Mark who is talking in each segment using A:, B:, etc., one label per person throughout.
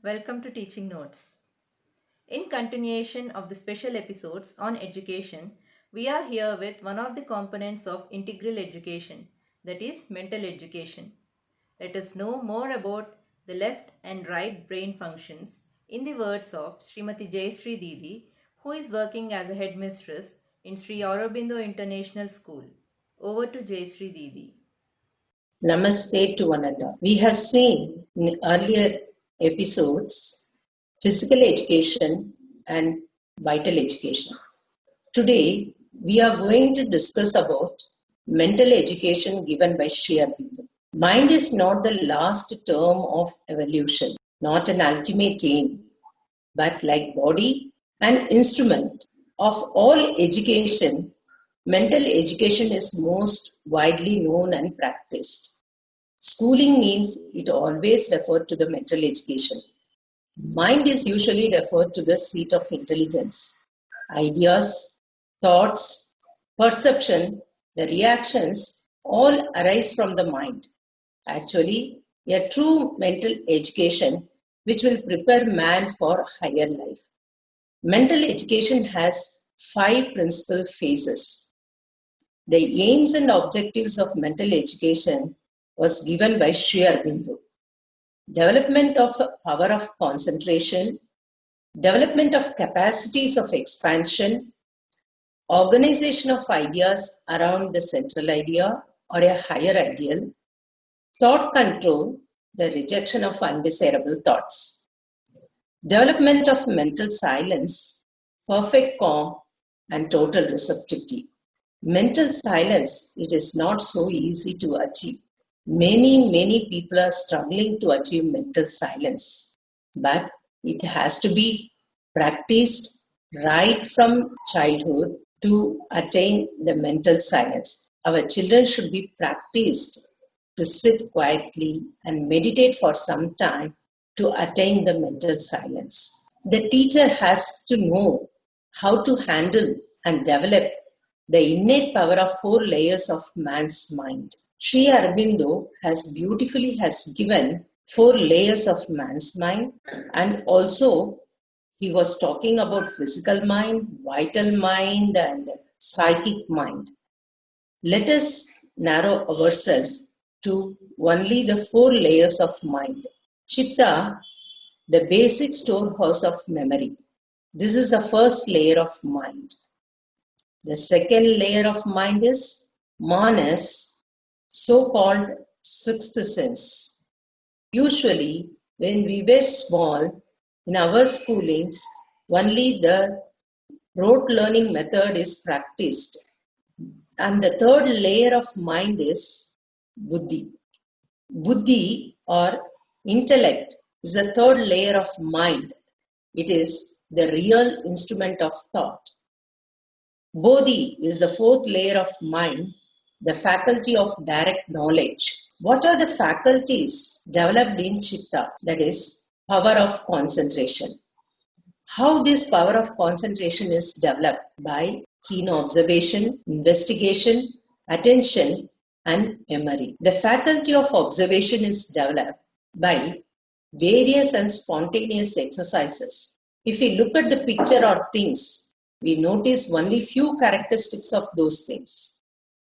A: Welcome to Teaching Notes. In continuation of the special episodes on education, we are here with one of the components of integral education, that is mental education. Let us know more about the left and right brain functions in the words of Srimati Jayashree Didi, who is working as a headmistress in Sri Aurobindo International School. Over to Jayashree Didi.
B: Namaste to another. We have seen in earlier episodes physical education and vital education. Today, we are going to discuss about mental education given by Sri Aurobindo. Mind is not the last term of evolution, not an ultimate aim, but like body, an instrument of all education. Mental education is most widely known and practiced. Schooling means it always referred to the mental education. Mind is usually referred to the seat of intelligence. Ideas, thoughts, perception, the reactions all arise from the mind. Actually, a true mental education which will prepare man for higher life. Mental education has 5 principal phases. The aims and objectives of mental education was given by Sri Aurobindo. Development of power of concentration, development of capacities of expansion, organization of ideas around the central idea or a higher ideal, thought control, the rejection of undesirable thoughts, development of mental silence, perfect calm, and total receptivity. Mental silence, it is not so easy to achieve. Many people are struggling to achieve mental silence, but it has to be practiced right from childhood to attain the mental silence. Our children should be practiced to sit quietly and meditate for some time to attain the mental silence. The teacher has to know how to handle and develop the innate power of 4 layers of man's mind. Sri Aurobindo has given 4 layers of man's mind, and also he was talking about physical mind, vital mind, and psychic mind. Let us narrow ourselves to only the 4 layers of mind. Chitta, the basic storehouse of memory. This is the first layer of mind. The second layer of mind is Manas, so-called sixth sense. Usually, when we were small, in our schoolings, only the rote learning method is practiced. And the third layer of mind is Buddhi. Buddhi or intellect is the third layer of mind. It is the real instrument of thought. Bodhi is the fourth layer of mind, the faculty of direct knowledge. What are the faculties developed in Chitta? That is, power of concentration. How this power of concentration is developed? By keen observation, investigation, attention, and memory. The faculty of observation is developed by various and spontaneous exercises. If we look at the picture or things, we notice only few characteristics of those things.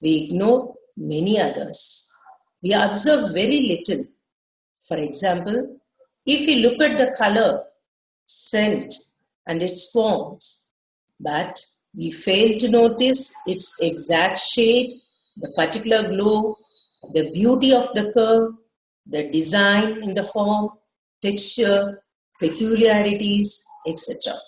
B: We ignore many others. We observe very little. For example, if we look at the color, scent, and its forms, but we fail to notice its exact shade, the particular glow, the beauty of the curve, the design in the form, texture, peculiarities, etc.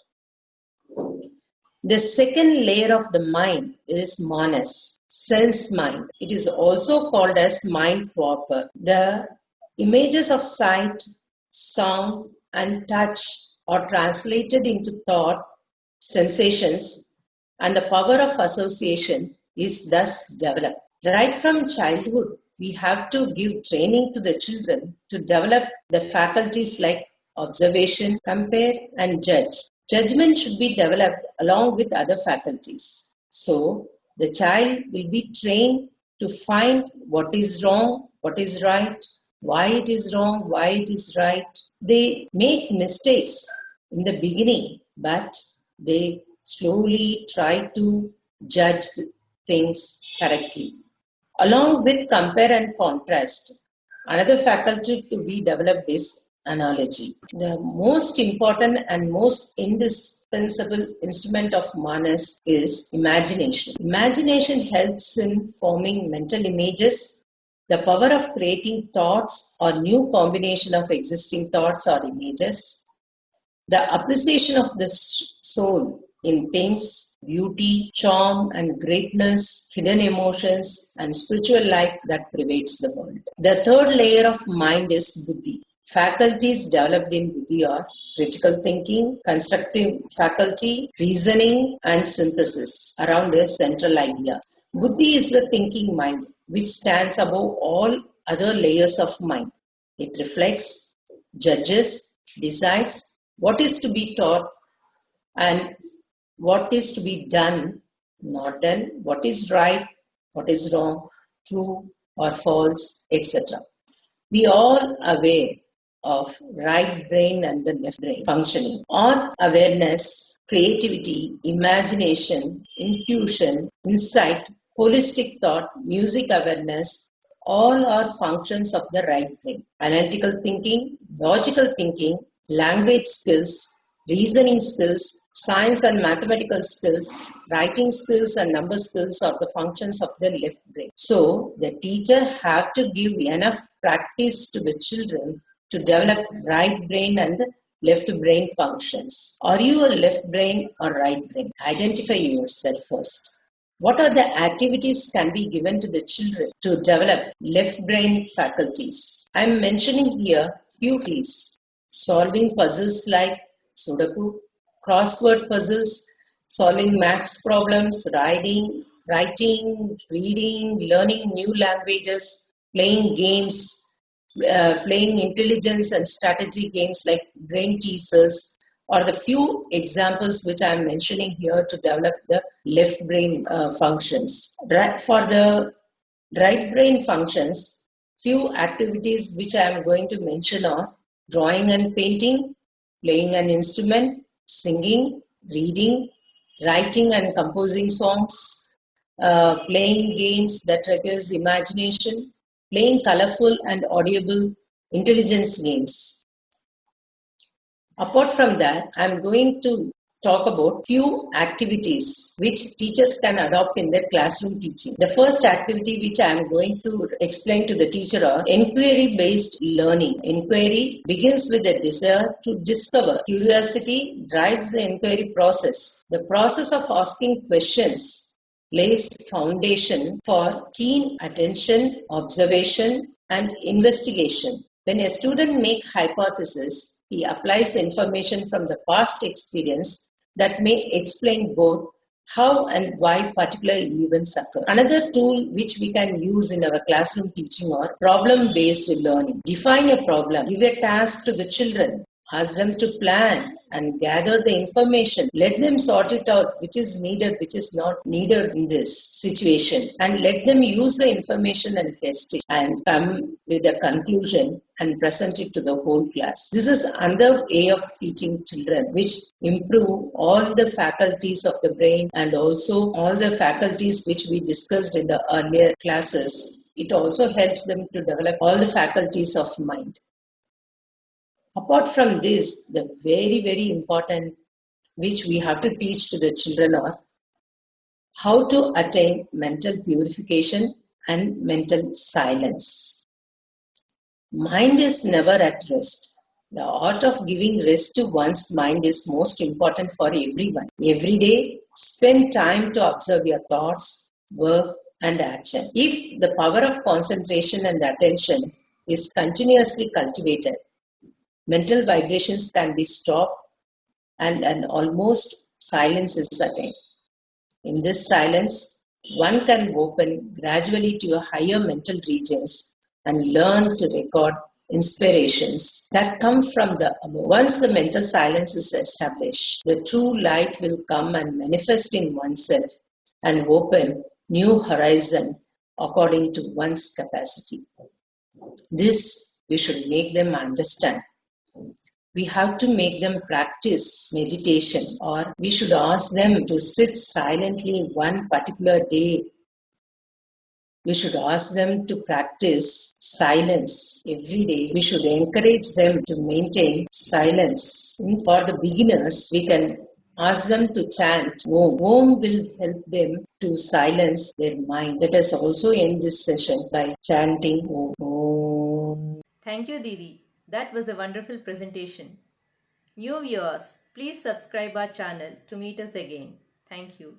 B: The second layer of the mind is Manas, sense mind. It is also called as mind proper. The images of sight, sound, and touch are translated into thought, sensations, and the power of association is thus developed. Right from childhood, we have to give training to the children to develop the faculties like observation, compare, and judge. Judgment should be developed along with other faculties. So, the child will be trained to find what is wrong, what is right, why it is wrong, why it is right, They make mistakes in the beginning, but they slowly try to judge things correctly. Along with compare and contrast, another faculty to be developed is analogy. The most important and most indispensable instrument of Manas is imagination. Imagination helps in forming mental images. The power of creating thoughts or new combination of existing thoughts or images, the appreciation of the soul in things, beauty, charm, and greatness, hidden emotions, and spiritual life that pervades the world. The third layer of mind is buddhi. Faculties developed in buddhi are critical thinking, constructive faculty, reasoning, and synthesis around a central idea. Buddhi is the thinking mind which stands above all other layers of mind. It reflects, judges, decides what is to be taught and what is to be done, not done, what is right, what is wrong, true or false, etc. We all aware of right brain and the left brain functioning. On awareness, creativity, imagination, intuition, insight, holistic thought, music awareness, all are functions of the right brain. Analytical thinking, logical thinking, language skills, reasoning skills, science and mathematical skills, writing skills and number skills are the functions of the left brain. So the teacher have to give enough practice to the children to develop right brain and left brain functions. Are you a left brain or right brain? Identify yourself first. What are the activities can be given to the children to develop left brain faculties? I am mentioning here few things. Solving puzzles like Sudoku, crossword puzzles, solving maths problems, writing, reading, learning new languages, playing games, playing intelligence and strategy games like brain teasers are the few examples which I am mentioning here to develop the left brain functions. For the right brain functions, few activities which I am going to mention are drawing and painting, playing an instrument, singing, reading, writing and composing songs, playing games that requires imagination, playing colorful and audible intelligence games. Apart from that, I'm going to talk about few activities which teachers can adopt in their classroom teaching. The first activity which I am going to explain to the teacher are inquiry-based learning. Inquiry begins with a desire to discover. Curiosity drives the inquiry process. The process of asking questions lays foundation for keen attention, observation, and investigation. When a student makes hypothesis, he applies information from the past experience that may explain both how and why particular events occur. Another tool which we can use in our classroom teaching are problem-based learning. Define a problem, give a task to the children, ask them to plan and gather the information. Let them sort it out, which is needed, which is not needed in this situation. And let them use the information and test it and come with a conclusion and present it to the whole class. This is another way of teaching children, which improve all the faculties of the brain and also all the faculties which we discussed in the earlier classes. It also helps them to develop all the faculties of mind. Apart from this, the very, very important which we have to teach to the children are how to attain mental purification and mental silence. Mind is never at rest. The art of giving rest to one's mind is most important for everyone. Every day, spend time to observe your thoughts, work, and action. If the power of concentration and attention is continuously cultivated, mental vibrations can be stopped and an almost silence is attained. In this silence, one can open gradually to higher mental regions and learn to record inspirations that come from the above. Once the mental silence is established, the true light will come and manifest in oneself and open new horizon according to one's capacity. This we should make them understand. we have to make them practice meditation, or we should ask them to sit silently one particular day. We should ask them to practice silence every day. We should encourage them to maintain silence. For the beginners, we can ask them to chant Om. Om will help them to silence their mind. Let us also end this session by chanting Om. Om.
A: Thank you, Didi. That was a wonderful presentation. New viewers, please subscribe our channel to meet us again. Thank you.